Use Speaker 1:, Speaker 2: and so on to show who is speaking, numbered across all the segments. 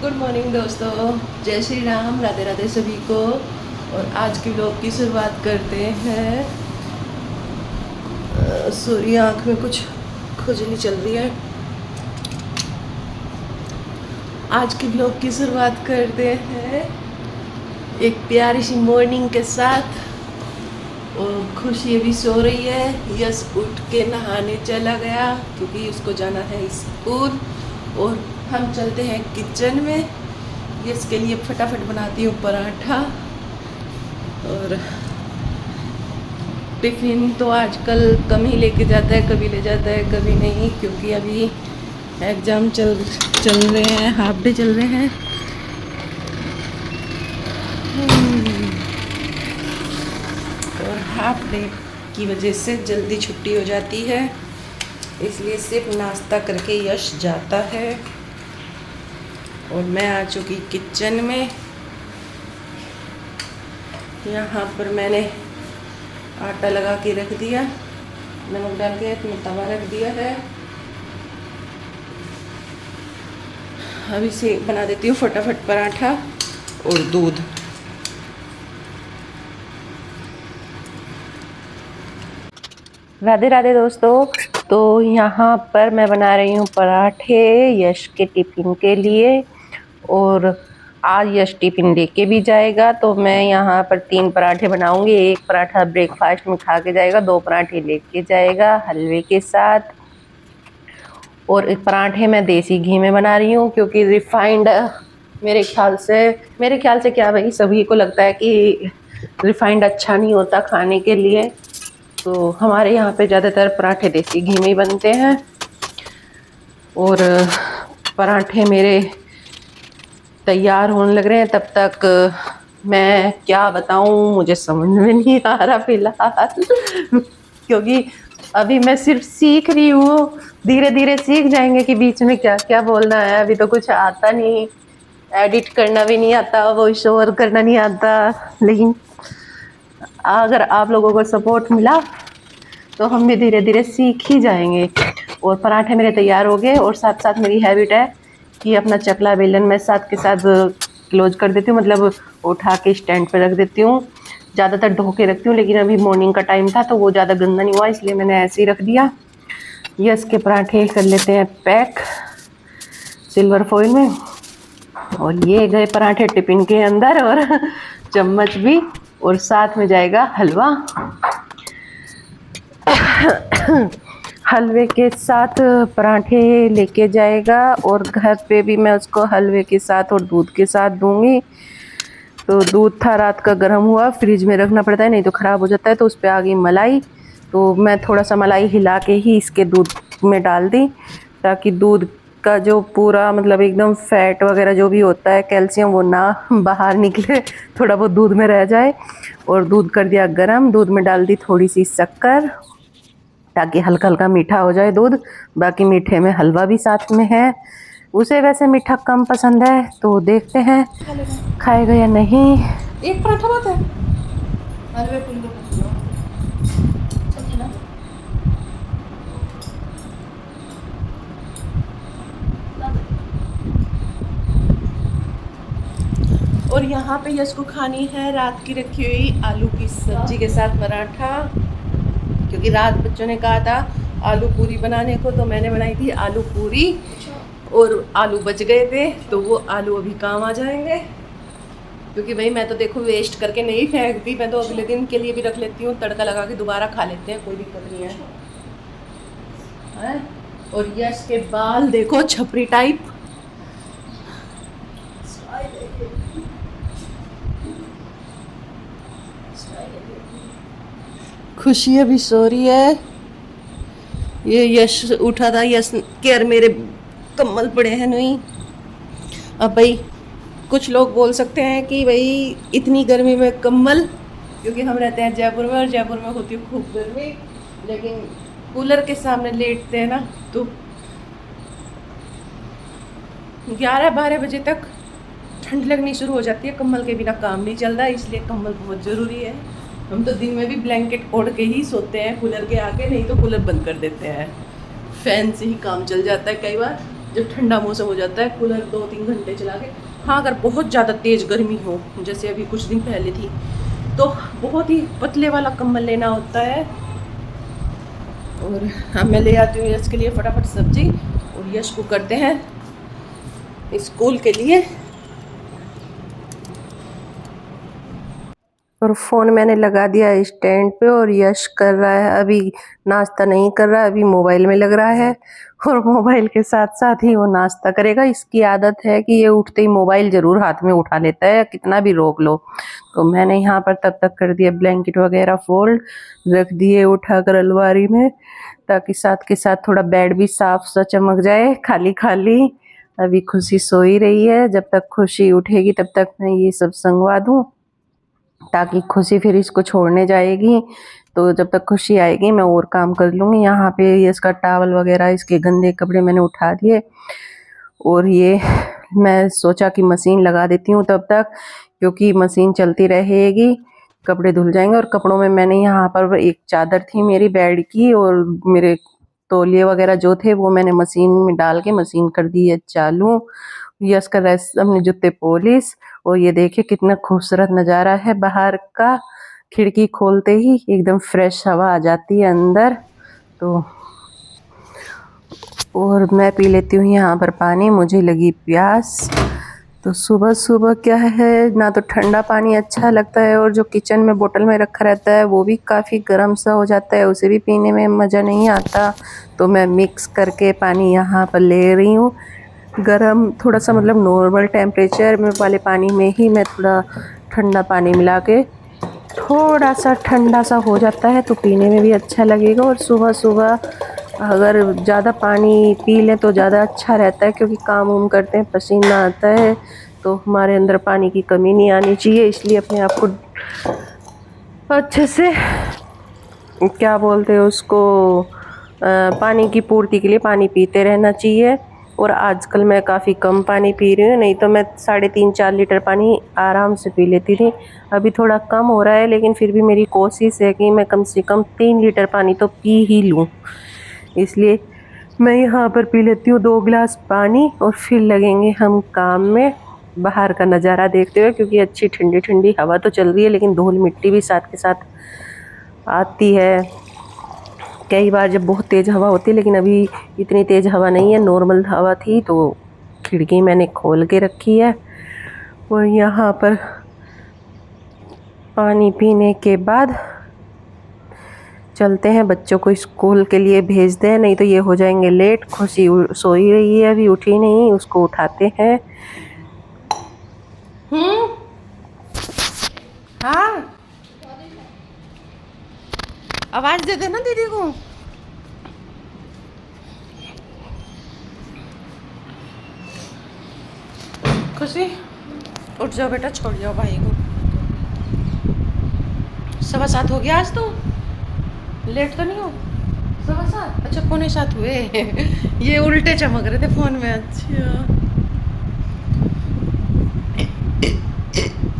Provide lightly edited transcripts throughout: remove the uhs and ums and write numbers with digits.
Speaker 1: Good morning दोस्तों, जय श्री राम, राधे राधे सभी को। और आज के व्लॉग की शुरुआत करते हैं। सॉरी, आँख में कुछ खुजली चल रही है। आज के व्लॉग की शुरुआत करते हैं एक प्यारी सी मॉर्निंग के साथ। और खुशी अभी सो रही है। यश उठ के नहाने चला गया क्योंकि उसको जाना है स्कूल। और हम चलते हैं किचन में। यश के लिए फटाफट बनाती हूँ पराठा। और टिफ़िन तो आजकल कम ही लेके जाता है, कभी ले जाता है कभी नहीं, क्योंकि अभी एग्ज़ाम चल रहे हैं, हाफ डे चल रहे हैं। और हाफ डे की वजह से जल्दी छुट्टी हो जाती है, इसलिए सिर्फ नाश्ता करके यश जाता है। और मैं आ चुकी किचन में। यहाँ पर मैंने आटा लगा के रख दिया, नमक डाल के इसमें तवा रख दिया है। अभी से बना देती हूँ फटाफट पराठा और दूध। राधे राधे दोस्तों। तो यहाँ पर मैं बना रही हूँ पराठे यश के टिफ़िन के लिए। और आज यश टिफ़िन लेके भी जाएगा, तो मैं यहाँ पर 3 पराठे बनाऊंगी। एक पराठा ब्रेकफास्ट में खा के जाएगा, 2 पराठे लेके जाएगा हलवे के साथ। और एक पराठे मैं देसी घी में बना रही हूँ, क्योंकि रिफाइंड मेरे ख्याल से क्या भाई, सभी को लगता है कि रिफाइंड अच्छा नहीं होता खाने के लिए। तो हमारे यहाँ पे ज़्यादातर पराठे देसी घी में ही बनते हैं। और पराठे मेरे तैयार होने लग रहे हैं। तब तक मैं क्या बताऊं, मुझे समझ में नहीं आ रहा फिलहाल, क्योंकि अभी मैं सिर्फ सीख रही हूँ। धीरे धीरे सीख जाएंगे कि बीच में क्या क्या बोलना है। अभी तो कुछ आता नहीं, एडिट करना भी नहीं आता, वॉइस ओवर करना नहीं आता। लेकिन अगर आप लोगों को सपोर्ट मिला तो हम भी धीरे धीरे सीख ही जाएंगे। और पराठे मेरे तैयार हो गए। और साथ साथ मेरी हैबिट है कि अपना चकला बेलन मैं साथ के साथ क्लोज कर देती हूँ, मतलब उठा के स्टैंड पे रख देती हूँ। ज़्यादातर धो के रखती हूँ, लेकिन अभी मॉर्निंग का टाइम था तो वो ज़्यादा गंदा नहीं हुआ, इसलिए मैंने ऐसे ही रख दिया। यस के पराठे कर लेते हैं पैक सिल्वर फॉइल में। और ये गए पराठे टिफ़िन के अंदर, और चम्मच भी, और साथ में जाएगा हलवा। हलवे के साथ पराठे लेके जाएगा। और घर पे भी मैं उसको हलवे के साथ और दूध के साथ दूंगी। तो दूध था रात का गर्म हुआ, फ्रिज में रखना पड़ता है, नहीं तो ख़राब हो जाता है। तो उस पर आ गई मलाई, तो मैं थोड़ा सा मलाई हिला के ही इसके दूध में डाल दी, ताकि दूध का जो पूरा मतलब एकदम फैट वगैरह जो भी होता है, कैल्शियम, वो ना बाहर निकले, थोड़ा बहुत दूध में रह जाए। और दूध कर दिया गरम, दूध में डाल दी थोड़ी सी शक्कर, ताकि हल्का हल्का मीठा हो जाए दूध। बाकी मीठे में हलवा भी साथ में है। उसे वैसे मीठा कम पसंद है, तो देखते हैं खाएगा या नहीं। एक पराठा बहुत है, हलवे और यहाँ पे यश को खानी है रात की रखी हुई आलू की सब्जी के साथ पराठा, क्योंकि रात बच्चों ने कहा था आलू पूरी बनाने को, तो मैंने बनाई थी आलू पूरी। और आलू बच गए थे, तो वो आलू अभी काम आ जाएंगे। क्योंकि भाई मैं तो देखो वेस्ट करके नहीं फेंकती, मैं तो अगले दिन के लिए भी रख लेती हूँ, तड़का लगा के दोबारा खा लेते हैं, कोई दिक्कत नहीं है। और यश के बाल देखो छपरी टाइप। खुशी अभी सो रही है। ये यश उठा था, यश के यार मेरे कम्बल पड़े हैं नहीं। अब भाई कुछ लोग बोल सकते हैं कि भाई इतनी गर्मी में कम्बल, क्योंकि हम रहते हैं जयपुर में, और जयपुर में होती है खूब गर्मी। लेकिन कूलर के सामने लेटते हैं ना, तो 11-12 बजे तक ठंड लगनी शुरू हो जाती है। कम्बल के बिना काम नहीं चल रहा, इसलिए कम्बल बहुत ज़रूरी है। हम तो दिन में भी ब्लैंकेट ओढ़ के ही सोते हैं कूलर के आगे, नहीं तो कूलर बंद कर देते हैं। फैन से ही काम चल जाता है कई बार। जब ठंडा मौसम हो जाता है कूलर 2-3 घंटे चला के। हाँ, अगर बहुत ज़्यादा तेज़ गर्मी हो, जैसे अभी कुछ दिन पहले थी, तो बहुत ही पतले वाला कंबल लेना होता है। और हाँ, मैं ले आती हूँ यश के लिए फटाफट सब्जी, और यश को करते हैं स्कूल के लिए। और फ़ोन मैंने लगा दिया स्टैंड पे, और यश कर रहा है, अभी नाश्ता नहीं कर रहा है, अभी मोबाइल में लग रहा है, और मोबाइल के साथ साथ ही वो नाश्ता करेगा। इसकी आदत है कि ये उठते ही मोबाइल ज़रूर हाथ में उठा लेता है, कितना भी रोक लो। तो मैंने यहाँ पर तब तक कर दिया ब्लैंकेट वगैरह फोल्ड, रख दिए उठाकर अलमारी में, ताकि साथ के साथ थोड़ा बेड भी साफ सा चमक जाए, खाली खाली। अभी खुशी सो ही रही है, जब तक खुशी उठेगी तब तक मैं ये सब संगवा दूँ, ताकि खुशी फिर इसको छोड़ने जाएगी। तो जब तक खुशी आएगी मैं और काम कर लूँगी। यहाँ पे ये इसका टावल वगैरह, इसके गंदे कपड़े मैंने उठा दिए, और ये मैं सोचा कि मशीन लगा देती हूँ तब तक, क्योंकि मशीन चलती रहेगी, कपड़े धुल जाएंगे। और कपड़ों में मैंने यहाँ पर एक चादर थी मेरी बेड की, और मेरे तौलिए वगैरह जो थे वो मैंने मशीन में डाल के मशीन कर दी है चालू। यस कर रहा है अपने जूते पॉलिश। और ये देखिए कितना खूबसूरत नज़ारा है बाहर का, खिड़की खोलते ही एकदम फ्रेश हवा आ जाती है अंदर। तो और मैं पी लेती हूँ यहाँ पर पानी, मुझे लगी प्यास। तो सुबह सुबह क्या है ना, तो ठंडा पानी अच्छा लगता है, और जो किचन में बोतल में रखा रहता है वो भी काफ़ी गर्म सा हो जाता है, उसे भी पीने में मज़ा नहीं आता। तो मैं मिक्स करके पानी यहाँ पर ले रही हूँ, गरम थोड़ा सा, मतलब नॉर्मल टेम्परेचर में वाले पानी में ही मैं थोड़ा ठंडा पानी मिला के, थोड़ा सा ठंडा सा हो जाता है तो पीने में भी अच्छा लगेगा। और सुबह सुबह अगर ज़्यादा पानी पी लें तो ज़्यादा अच्छा रहता है, क्योंकि काम वाम करते हैं पसीना आता है, तो हमारे अंदर पानी की कमी नहीं आनी चाहिए। इसलिए अपने आप को अच्छे से, क्या बोलते हैं उसको, पानी की पूर्ति के लिए पानी पीते रहना चाहिए। और आजकल मैं काफ़ी कम पानी पी रही हूँ, नहीं तो मैं 3.5-4 लीटर पानी आराम से पी लेती थी। अभी थोड़ा कम हो रहा है, लेकिन फिर भी मेरी कोशिश है कि मैं कम से कम 3 लीटर पानी तो पी ही लूँ। इसलिए मैं यहाँ पर पी लेती हूँ 2 गिलास पानी, और फिर लगेंगे हम काम में, बाहर का नज़ारा देखते हुए, क्योंकि अच्छी ठंडी ठंडी हवा तो चल रही है, लेकिन धूल मिट्टी भी साथ के साथ आती है कई बार जब बहुत तेज़ हवा होती है। लेकिन अभी इतनी तेज़ हवा नहीं है, नॉर्मल हवा थी, तो खिड़की मैंने खोल के रखी है। और यहाँ पर पानी पीने के बाद चलते हैं, बच्चों को स्कूल के लिए भेज दें, नहीं तो ये हो जाएंगे लेट। खुशी सो ही रही है, अभी उठी नहीं, उसको उठाते हैं। हाँ, आवाज़ दे देना दीदी को। खुशी उठ जाओ बेटा, छोड़ जाओ भाई को। 7:15 हो गया आज, तो लेट तो नहीं हो? 7:15, अच्छा 6:45 हुए। ये उल्टे चमक रहे थे फोन में। अच्छा,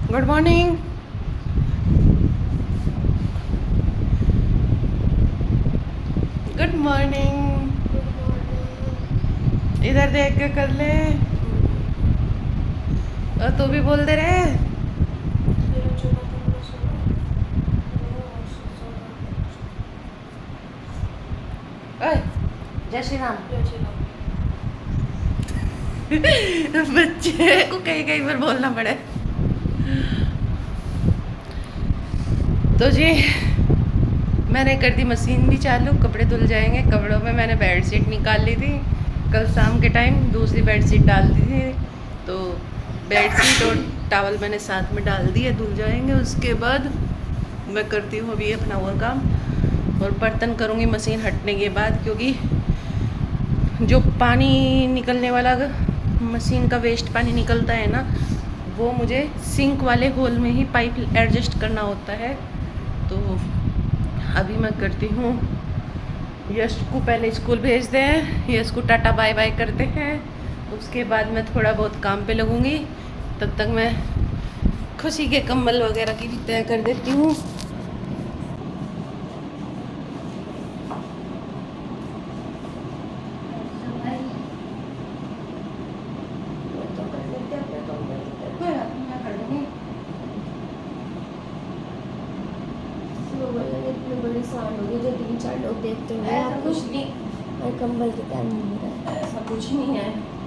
Speaker 1: गुड मॉर्निंग। Good morning. इधर देख के कर ले, और तू भी बोल दे रहे। जय श्री राम। बच्चे को कहीं कहीं पर बोलना पड़े। तो जी मैंने कर दी मशीन भी चालू, कपड़े धुल जाएंगे। कपड़ों में मैंने बेडशीट निकाल ली थी कल शाम के टाइम, दूसरी बेडशीट डाल दी थी, तो बेडशीट और टॉवल मैंने साथ में डाल दिए, धुल जाएंगे। उसके बाद मैं करती हूँ अभी अपना और काम, और बर्तन करूँगी मशीन हटने के बाद, क्योंकि जो पानी निकलने वाला मशीन का वेस्ट पानी निकलता है ना, वो मुझे सिंक वाले होल में ही पाइप एडजस्ट करना होता है। तो अभी मैं करती हूँ, यश को पहले स्कूल भेज दें, यश को टाटा बाय बाय करते हैं, उसके बाद मैं थोड़ा बहुत काम पे लगूँगी। तब तक मैं खुशी के कंबल वगैरह की भी तय कर देती हूँ।
Speaker 2: नुकसान हो गया जो 3-4 लोग देखते होंगे।
Speaker 1: ऐसा कुछ नहीं,
Speaker 2: और कंबल के कारण नहीं हो रहा है।
Speaker 1: ऐसा कुछ नहीं है।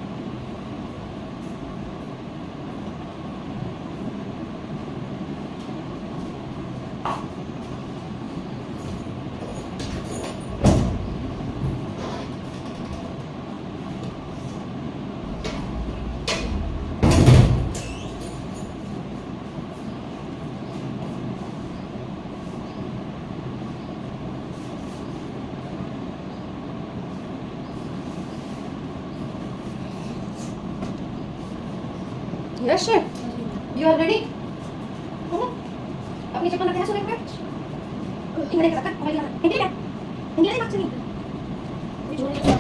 Speaker 1: यश, यू आर रेडी? अपनी चप्पल रखे हैं सोने पे। इंग्लिश का रखा, मोबाइल का। इंग्लिश का। इंग्लिश का नहीं। ये जोड़े का।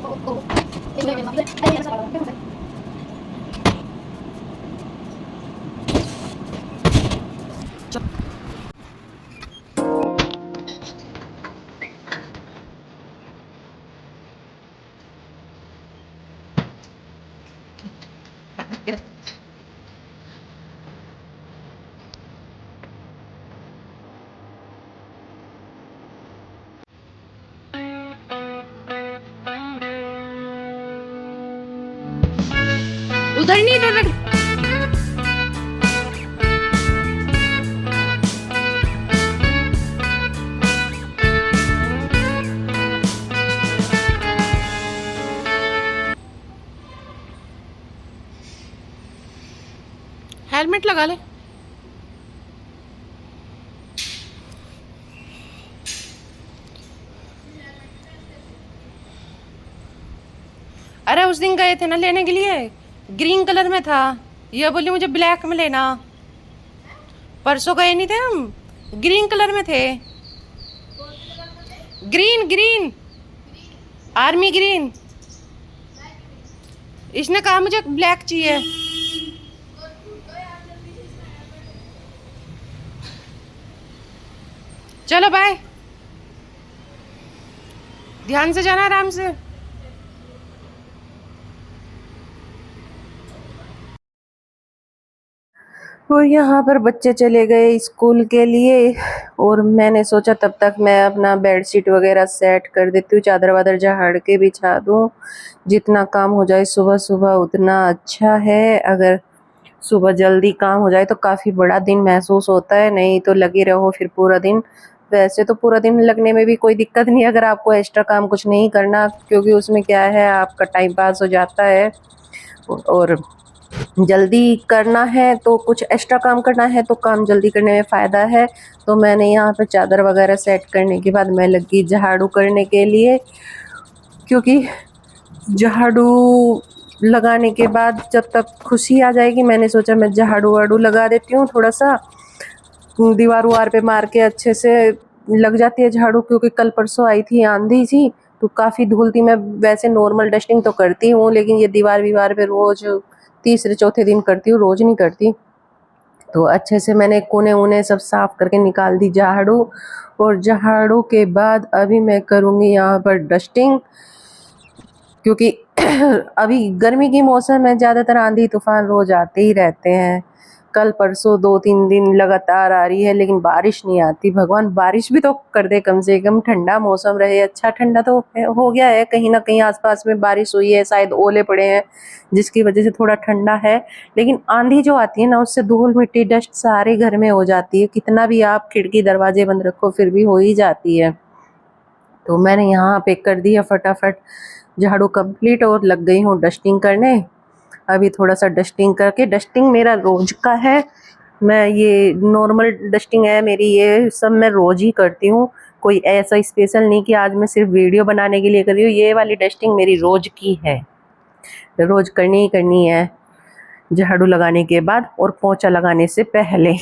Speaker 1: ओ। ये मतलब ये ऐसा वाला। उधर नहीं, इधर रख। हेलमेट लगा ले। अरे उस दिन गए थे ना लेने के लिए, ग्रीन कलर में था। ये बोली मुझे ब्लैक में लेना। परसों गए नहीं थे हम, ग्रीन कलर में थे। Green green, army green. इसने कहा मुझे ब्लैक चाहिए। चलो बाय, ध्यान से जाना, आराम से। और यहाँ पर बच्चे चले गए स्कूल के लिए और मैंने सोचा तब तक मैं अपना बेडशीट वगैरह सेट कर देती हूँ, चादर वादर झाड़ के बिछा दूँ। जितना काम हो जाए सुबह सुबह उतना अच्छा है। अगर सुबह जल्दी काम हो जाए तो काफ़ी बड़ा दिन महसूस होता है, नहीं तो लगे रहो फिर पूरा दिन। वैसे तो पूरा दिन लगने में भी कोई दिक्कत नहीं अगर आपको एक्स्ट्रा काम कुछ नहीं करना, क्योंकि उसमें क्या है आपका टाइम पास हो जाता है। और जल्दी करना है तो कुछ एक्स्ट्रा काम करना है तो काम जल्दी करने में फ़ायदा है। तो मैंने यहाँ पर चादर वगैरह सेट करने के बाद मैं लगी झाड़ू करने के लिए, क्योंकि झाड़ू लगाने के बाद जब तक खुशी आ जाएगी मैंने सोचा मैं झाड़ू वाड़ू लगा देती हूँ। थोड़ा सा दीवार वार पे मार के अच्छे से लग जाती है झाड़ू, क्योंकि कल परसों आई थी आंधी सी तो काफ़ी धूल थी। मैं वैसे नॉर्मल डस्टिंग तो करती हूँ लेकिन ये दीवार वीवार पे रोज़ तीसरे चौथे दिन करती हूँ, रोज़ नहीं करती। तो अच्छे से मैंने कोने वोने सब साफ करके निकाल दी झाड़ू। और झाड़ू के बाद अभी मैं करूँगी यहाँ पर डस्टिंग, क्योंकि अभी गर्मी की मौसम है, ज़्यादातर आंधी तूफान रोज आते ही रहते हैं। कल परसों 2-3 दिन लगातार आ रही है लेकिन बारिश नहीं आती। भगवान बारिश भी तो कर दे, कम से कम ठंडा मौसम रहे। अच्छा ठंडा तो हो गया है, कहीं ना कहीं आसपास में बारिश हुई है, शायद ओले पड़े हैं जिसकी वजह से थोड़ा ठंडा है। लेकिन आंधी जो आती है ना उससे धूल मिट्टी डस्ट सारे घर में हो जाती है, कितना भी आप खिड़की दरवाजे बंद रखो फिर भी हो ही जाती है। तो मैंने यहाँ पे कर दिया फटाफट झाड़ू कंप्लीट और लग गई हूँ डस्टिंग करने। अभी थोड़ा सा डस्टिंग करके, डस्टिंग मेरा रोज का है, मैं ये नॉर्मल डस्टिंग है मेरी, ये सब मैं रोज ही करती हूँ। कोई ऐसा स्पेशल नहीं कि आज मैं सिर्फ वीडियो बनाने के लिए कर रही हूँ। ये वाली डस्टिंग मेरी रोज की है, रोज करनी ही करनी है झाड़ू लगाने के बाद और पोंछा लगाने से पहले।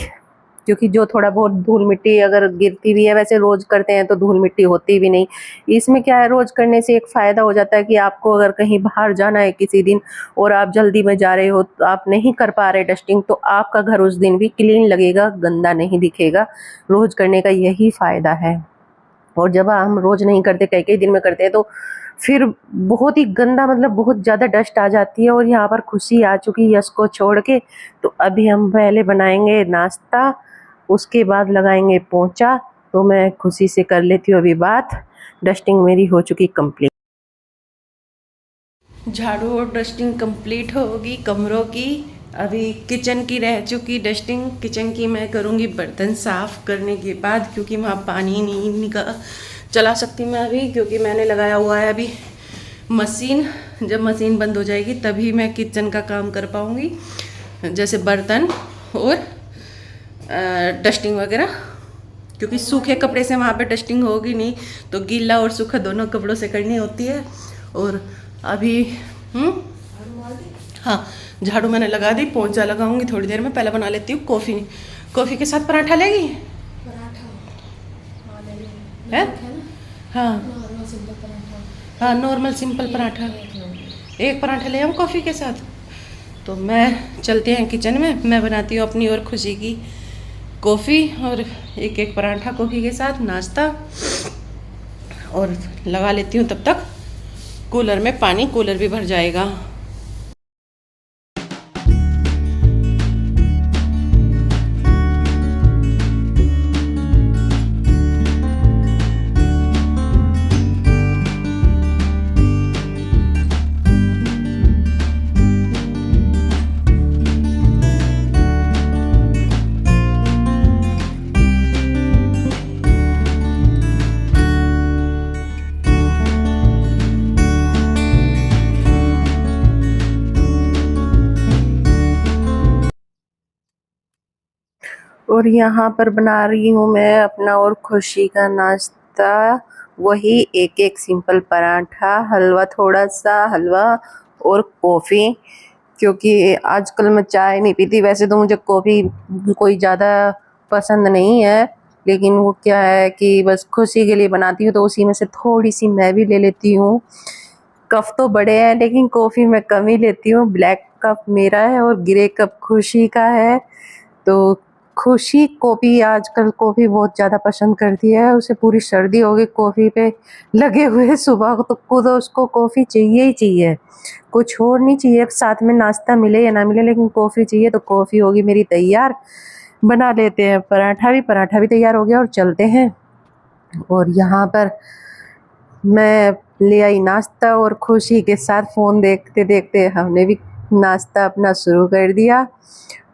Speaker 1: क्योंकि जो थोड़ा बहुत धूल मिट्टी अगर गिरती भी है, वैसे रोज़ करते हैं तो धूल मिट्टी होती भी नहीं। इसमें क्या है, रोज़ करने से एक फ़ायदा हो जाता है कि आपको अगर कहीं बाहर जाना है किसी दिन और आप जल्दी में जा रहे हो तो आप नहीं कर पा रहे डस्टिंग, तो आपका घर उस दिन भी क्लीन लगेगा, गंदा नहीं दिखेगा। रोज़ करने का यही फ़ायदा है। और जब हम रोज़ नहीं करते, कई कई दिन में करते हैं, तो फिर बहुत ही गंदा, मतलब बहुत ज़्यादा डस्ट आ जाती है। और यहाँ पर खुशी आ चुकी है यश को छोड़ के, तो अभी हम पहले बनाएंगे नाश्ता, उसके बाद लगाएंगे पोंछा। तो मैं खुशी से कर लेती हूँ अभी बात। डस्टिंग मेरी हो चुकी कंप्लीट, झाड़ू और डस्टिंग कंप्लीट होगी कमरों की। अभी किचन की रह चुकी डस्टिंग, किचन की मैं करूँगी बर्तन साफ़ करने के बाद, क्योंकि वहाँ पानी नहीं चला सकती मैं अभी, क्योंकि मैंने लगाया हुआ है अभी मशीन। जब मशीन बंद हो जाएगी तभी मैं किचन का काम कर पाऊँगी, जैसे बर्तन और डस्टिंग वगैरह, क्योंकि सूखे कपड़े से वहाँ पे डस्टिंग होगी नहीं, तो गीला और सूखा दोनों कपड़ों से करनी होती है। और अभी हाँ, झाड़ू मैंने लगा दी, पोंछा लगाऊंगी थोड़ी देर में। पहले बना लेती हूँ कॉफ़ी। कॉफ़ी के साथ पराठा लेगी? पराठा है? हाँ हाँ, नॉर्मल सिंपल पराठा, एक पराठा ले आऊँ कॉफ़ी के साथ। तो मैं चलते हैं किचन में, मैं बनाती हूँ अपनी और खुशी की कॉफ़ी, और एक एक पराठा कॉफ़ी के साथ नाश्ता, और लगा लेती हूँ तब तक कूलर में पानी, कूलर भी भर जाएगा। और यहाँ पर बना रही हूँ मैं अपना और खुशी का नाश्ता, वही एक एक सिंपल पराठा, हलवा, थोड़ा सा हलवा और कॉफ़ी। क्योंकि आजकल मैं चाय नहीं पीती, वैसे तो मुझे कॉफ़ी कोई ज़्यादा पसंद नहीं है, लेकिन वो क्या है कि बस खुशी के लिए बनाती हूँ, तो उसी में से थोड़ी सी मैं भी ले लेती हूँ। कप तो बड़े हैं, लेकिन कॉफ़ी मैं कम ही लेती हूँ। ब्लैक कप मेरा है और ग्रे कप खुशी का है। तो खुशी कॉफ़ी, आजकल कॉफ़ी बहुत ज़्यादा पसंद करती है, उसे पूरी सर्दी हो गई कॉफ़ी पे लगे हुए। सुबह को तो खुद उसको कॉफ़ी चाहिए ही चाहिए, कुछ और नहीं चाहिए, साथ में नाश्ता मिले या ना मिले, लेकिन कॉफ़ी चाहिए। तो कॉफ़ी होगी मेरी तैयार, बना लेते हैं पराठा भी तैयार हो गया, और चलते हैं। और यहाँ पर मैं ले आई नाश्ता, और खुशी के साथ फ़ोन देखते देखते हमने भी नाश्ता अपना शुरू कर दिया।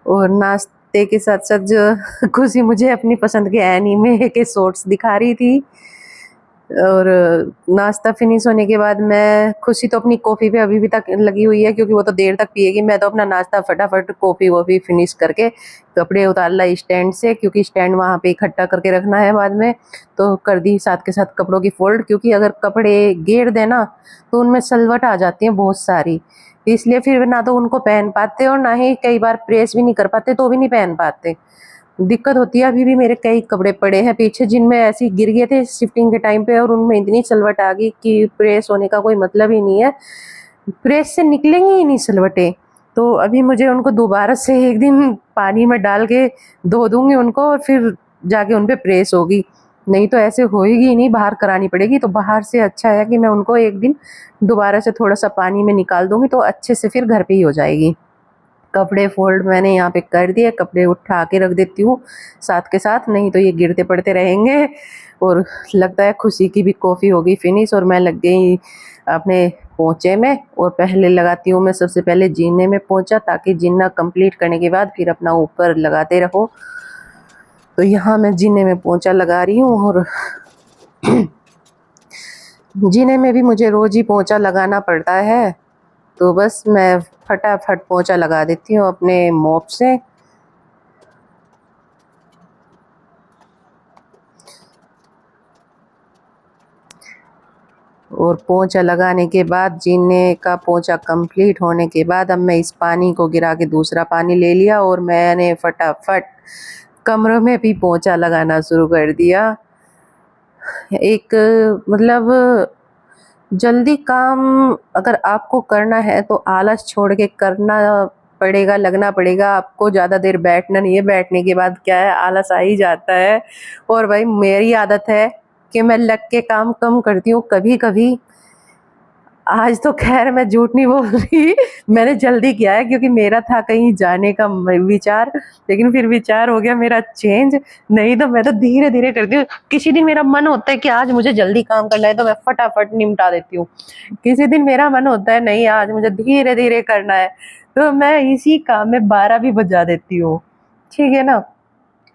Speaker 1: और नाश्ते के साथ साथ जो खुशी मुझे अपनी पसंद के एनीमे के शॉर्ट्स दिखा रही थी। और नाश्ता फिनिश होने के बाद मैं, खुशी तो अपनी कॉफ़ी पे अभी भी तक लगी हुई है, क्योंकि वो तो देर तक पिएगी। मैं तो अपना नाश्ता फटाफट कॉफ़ी वॉफ़ी फिनिश करके कपड़े उतार लाई स्टैंड से, क्योंकि स्टैंड वहाँ पे इकट्ठा करके रखना है बाद में। तो कर दी साथ के साथ कपड़ों की फोल्ड, क्योंकि अगर कपड़े गेर देना तो उनमें सलवट आ जाती है बहुत सारी, इसलिए फिर ना तो उनको पहन पाते और ना ही कई बार प्रेस भी नहीं कर पाते, तो भी नहीं पहन पाते, दिक्कत होती है। अभी भी मेरे कई कपड़े पड़े हैं पीछे, जिनमें ऐसे ही गिर गए थे शिफ्टिंग के टाइम पे, और उनमें इतनी सलवट आ गई कि प्रेस होने का कोई मतलब ही नहीं है, प्रेस से निकलेंगी ही नहीं सलवटें। तो अभी मुझे उनको दोबारा से एक दिन पानी में डाल के धो दूंगी उनको, और फिर जाके उन पे प्रेस होगी, नहीं तो ऐसे होएगी ही नहीं, बाहर करानी पड़ेगी। तो बाहर से अच्छा है कि मैं उनको एक दिन दोबारा से थोड़ा सा पानी में निकाल दूंगी, तो अच्छे से फिर घर पे ही हो जाएगी। कपड़े फोल्ड मैंने यहाँ पे कर दिए, कपड़े उठा के रख देती हूँ साथ के साथ, नहीं तो ये गिरते पड़ते रहेंगे। और लगता है खुशी की भी कॉफ़ी होगी फिनिश, और मैं लग गई अपने पोंछे में। और पहले लगाती हूँ मैं सबसे पहले जीने में पोंछा, ताकि जीना कंप्लीट करने के बाद फिर अपना ऊपर लगाते रहो। तो यहाँ मैं जीने में पोंछा लगा रही हूँ, और जीने में भी मुझे रोज़ ही पोंछा लगाना पड़ता है, तो बस मैं फटाफट पोंछा लगा देती हूँ अपने मॉप से। और पोंछा लगाने के बाद, जीने का पोंछा कंप्लीट होने के बाद, अब मैं इस पानी को गिरा के दूसरा पानी ले लिया, और मैंने फटाफट कमरों में भी पोंछा लगाना शुरू कर दिया। एक मतलब जल्दी काम अगर आपको करना है तो आलस छोड़ के करना पड़ेगा, लगना पड़ेगा आपको। ज़्यादा देर बैठना नहीं है, बैठने के बाद क्या है, आलस आ ही जाता है। और भाई मेरी आदत है कि मैं लग के काम कम करती हूँ कभी कभी। आज तो खैर मैं झूठ नहीं बोल रही, मैंने जल्दी किया है क्योंकि मेरा था कहीं जाने का विचार, लेकिन फिर विचार हो गया मेरा चेंज। नहीं तो मैं तो धीरे धीरे करती हूँ। किसी दिन मेरा मन होता है कि आज मुझे जल्दी काम करना है तो मैं फटाफट निपटा देती हूँ। किसी दिन मेरा मन होता है नहीं आज मुझे धीरे धीरे करना है, तो मैं इसी काम में 12 भी बजा देती हूँ। ठीक है ना।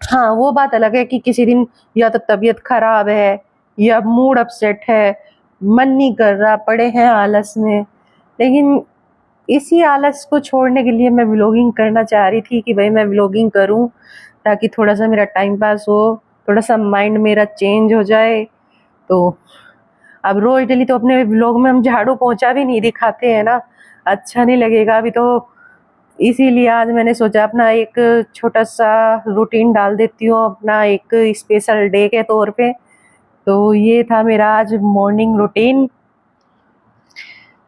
Speaker 1: हाँ, वो बात अलग है कि किसी दिन या तो तबीयत खराब है या मूड अपसेट है, मन नहीं कर रहा, पड़े हैं आलस में। लेकिन इसी आलस को छोड़ने के लिए मैं व्लॉगिंग करना चाह रही थी कि भाई मैं व्लॉगिंग करूं ताकि थोड़ा सा मेरा टाइम पास हो, थोड़ा सा माइंड मेरा चेंज हो जाए। तो अब रोज डेली तो अपने व्लॉग में हम झाड़ू पोंछा भी नहीं दिखाते हैं ना, अच्छा नहीं लगेगा अभी तो। इसीलिए आज मैंने सोचा अपना एक छोटा सा रूटीन डाल देती हूँ, अपना एक स्पेशल डे के तौर पे। तो ये था मेरा आज मॉर्निंग रूटीन।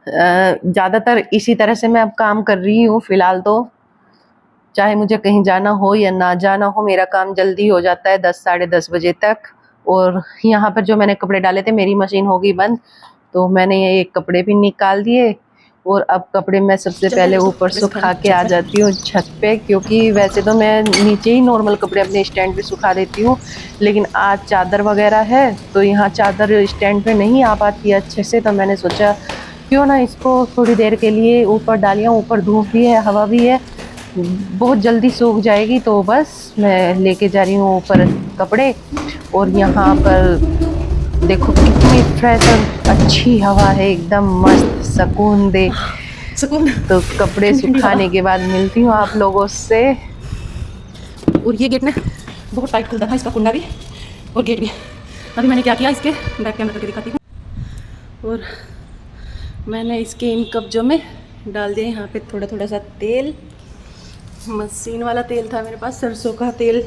Speaker 1: ज़्यादातर इसी तरह से मैं अब काम कर रही हूँ फ़िलहाल तो। चाहे मुझे कहीं जाना हो या ना जाना हो, मेरा काम जल्दी हो जाता है 10 साढ़े 10 बजे तक। और यहाँ पर जो मैंने कपड़े डाले थे मेरी मशीन हो गई बंद, तो मैंने ये कपड़े भी निकाल दिए। और अब कपड़े मैं सबसे पहले ऊपर सुखा के आ जाती हूँ छत पे, क्योंकि वैसे तो मैं नीचे ही नॉर्मल कपड़े अपने स्टैंड पे सुखा देती हूँ, लेकिन आज चादर वगैरह है तो यहाँ चादर स्टैंड पे नहीं आ पाती है अच्छे से। तो मैंने सोचा क्यों ना इसको थोड़ी देर के लिए ऊपर डालियाँ, ऊपर धूप भी है हवा भी है, बहुत जल्दी सूख जाएगी। तो बस मैं लेके जा रही हूँ ऊपर कपड़े। और यहाँ पर देखो कितनी फ्रेश और अच्छी हवा है, एकदम मस्त सुकून दे सुकून। तो कपड़े सुखाने के बाद मिलती हूँ आप लोगों से। और ये गेट में बहुत टाइट खुलता था, इसका कुंडा भी और गेट भी। अभी मैंने क्या किया, इसके बैक कैमरा करके दिखाती हूँ। और मैंने इसके इन कब्जों में डाल दिया यहाँ पे थोड़ा थोड़ा सा तेल। मशीन वाला तेल था मेरे पास, सरसों का तेल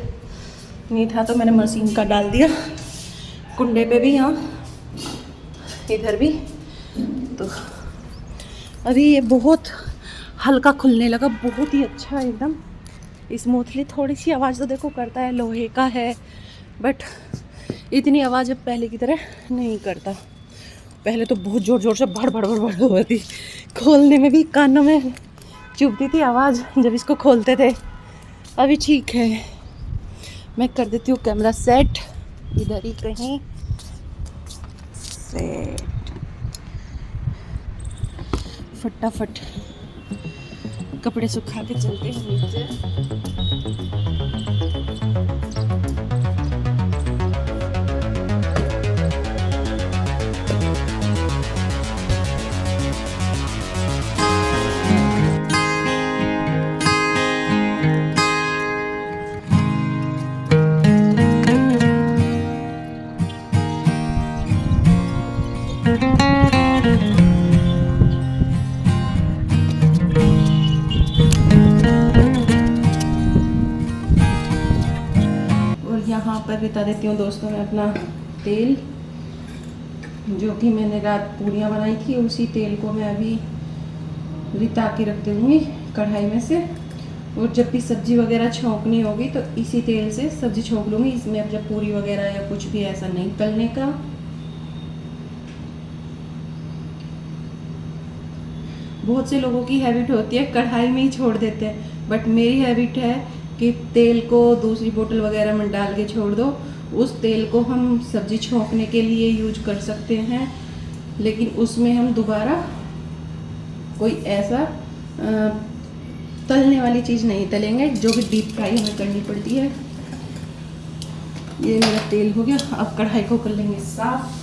Speaker 1: नहीं था तो मैंने मशीन का डाल दिया कुंडे पे भी, यहाँ इधर भी। तो अभी ये बहुत हल्का खुलने लगा, बहुत ही अच्छा एकदम स्मूथली। थोड़ी सी आवाज़ तो देखो करता है, लोहे का है बट इतनी आवाज़ अब पहले की तरह नहीं करता। पहले तो बहुत ज़ोर ज़ोर से भड़ भड़ भड़ भड़ होती, खोलने में भी कानों में चुभती थी आवाज़ जब इसको खोलते थे। अभी ठीक है। मैं कर देती हूँ कैमरा सेट इधर ही कहीं सेट, फटाफट कपड़े सुखा के चलते हैं नीचे। यहाँ पर बता देती हूँ दोस्तों मैं अपना तेल, जो कि मैंने रात पूरियाँ बनाई थी, उसी तेल को मैं अभी रिता के रख दूँगी कढ़ाई में से। और जब भी सब्ज़ी वगैरह छौंकनी होगी तो इसी तेल से सब्ज़ी छौंक लूँगी। इसमें अब जब पूरी वगैरह या कुछ भी ऐसा नहीं तलने का। बहुत से लोगों की हैबिट होती है कढ़ाई में ही छोड़ देते हैं, बट मेरी हैबिट है कि तेल को दूसरी बोतल वगैरह में डाल के छोड़ दो। उस तेल को हम सब्ज़ी छौंकने के लिए यूज कर सकते हैं, लेकिन उसमें हम दोबारा कोई ऐसा तलने वाली चीज़ नहीं तलेंगे, जो कि डीप फ्राई हमें करनी पड़ती है। ये मेरा तेल हो गया, अब कढ़ाई को कर लेंगे साफ।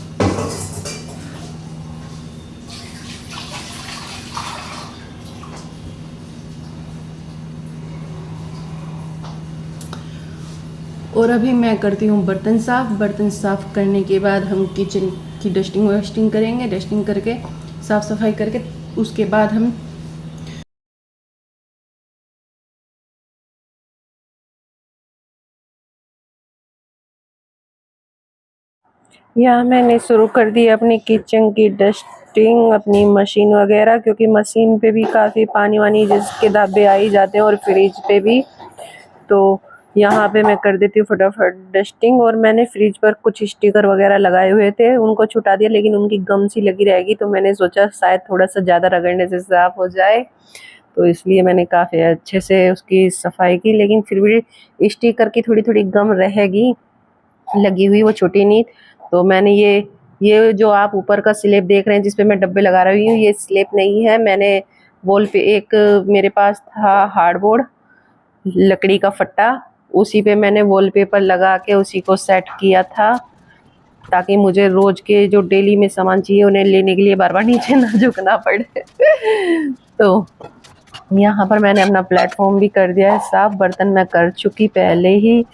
Speaker 1: और अभी मैं करती हूँ बर्तन साफ़। बर्तन साफ़ करने के बाद हम किचन की डस्टिंग वस्टिंग करेंगे। डस्टिंग करके साफ़ सफाई करके उसके बाद हम यहाँ मैंने शुरू कर दी अपनी किचन की डस्टिंग, अपनी मशीन वगैरह, क्योंकि मशीन पे भी काफ़ी पानी वानी जिसके धब्बे आ ही जाते हैं और फ्रिज पे भी। तो यहाँ पे मैं कर देती हूँ फटाफट डस्टिंग। और मैंने फ्रिज पर कुछ स्टिकर वगैरह लगाए हुए थे, उनको छुटा दिया, लेकिन उनकी गम सी लगी रहेगी, तो मैंने सोचा शायद थोड़ा सा ज़्यादा रगड़ने से साफ हो जाए, तो इसलिए मैंने काफ़ी अच्छे से उसकी सफाई की। लेकिन फिर भी स्टिकर की थोड़ी थोड़ी गम रहेगी लगी हुई, वो छुटी नहीं। तो मैंने ये जो आप ऊपर का स्लैब देख रहे हैं जिसपे मैं डब्बे लगा रही हूँ, ये स्लैब नहीं है, मैंने वॉल पे एक मेरे पास था हार्डबोर्ड, लकड़ी का फट्टा, उसी पे मैंने वॉलपेपर लगा के उसी को सेट किया था, ताकि मुझे रोज के जो डेली में सामान चाहिए उन्हें लेने के लिए बार बार नीचे ना झुकना पड़े। तो यहाँ पर मैंने अपना प्लेटफॉर्म भी कर दिया है साफ, बर्तन मैं कर चुकी पहले ही।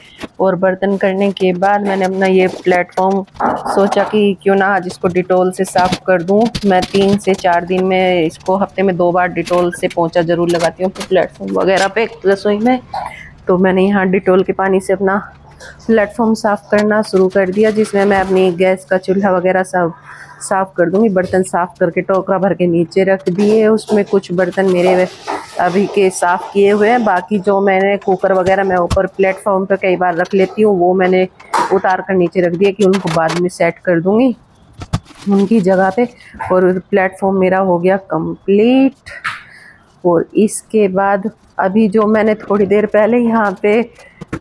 Speaker 1: और बर्तन करने के बाद मैंने अपना ये प्लेटफॉर्म सोचा कि क्यों ना आज इसको डिटॉल से साफ़ कर दूँ। मैं 3 से 4 दिन में इसको हफ्ते में 2 बार डिटॉल से पोंछा ज़रूर लगाती हूँ प्लेटफॉर्म वगैरह पे रसोई में। तो मैंने यहाँ डिटॉल के पानी से अपना प्लेटफॉर्म साफ़ करना शुरू कर दिया, जिसमें मैं अपनी गैस का चूल्हा वगैरह सब साफ़ कर दूँगी। बर्तन साफ़ करके टोकरा भर के नीचे रख दिए, उसमें कुछ बर्तन मेरे अभी के साफ़ किए हुए हैं, बाकी जो मैंने कुकर वगैरह मैं ऊपर प्लेटफॉर्म पर कई बार रख लेती हूँ, वो मैंने उतार कर नीचे रख दिया कि उनको बाद में सेट कर दूँगी उनकी जगह पे। और प्लेटफॉर्म मेरा हो गया कंप्लीट। और इसके बाद अभी जो मैंने थोड़ी देर पहले यहाँ पे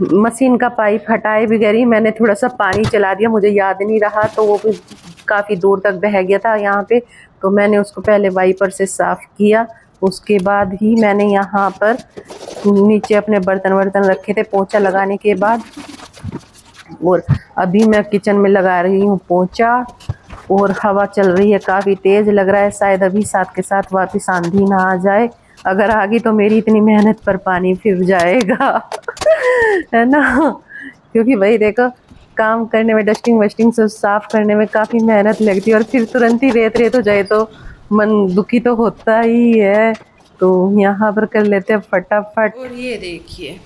Speaker 1: मशीन का पाइप हटाए बगैर ही मैंने थोड़ा सा पानी चला दिया, मुझे याद नहीं रहा, तो वो भी काफ़ी दूर तक बह गया था यहाँ पे, तो मैंने उसको पहले वाइपर से साफ़ किया। उसके बाद ही मैंने यहाँ पर नीचे अपने बर्तन वर्तन रखे थे पोंछा लगाने के बाद। और अभी मैं किचन में लगा रही हूँ पोंछा, और हवा चल रही है काफ़ी तेज़, लग रहा है शायद अभी साथ के साथ वापस आंधी ना आ जाए, अगर आ गई तो मेरी इतनी मेहनत पर पानी फिर जाएगा। है ना, क्योंकि भाई देखो काम करने में डस्टिंग वस्टिंग सब साफ करने में काफ़ी मेहनत लगती है, और फिर तुरंत ही रेत रेत हो जाए तो मन दुखी तो होता ही है। तो यहाँ पर कर लेते हैं फटाफट। और ये देखिए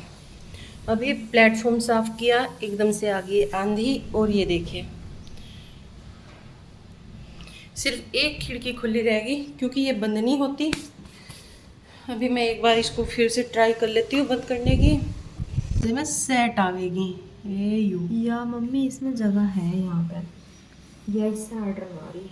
Speaker 1: अभी प्लेटफॉर्म साफ किया, एकदम से आ गई आंधी, और ये देखिए सिर्फ एक खिड़की खुली रहेगी क्योंकि ये बंद नहीं होती। अभी मैं एक बार इसको फिर से ट्राई कर लेती हूँ बंद करने की, मैं सेट आवेगी।
Speaker 2: या मम्मी इसमें जगह है यहाँ पर, या इससे ऑर्डर मारी।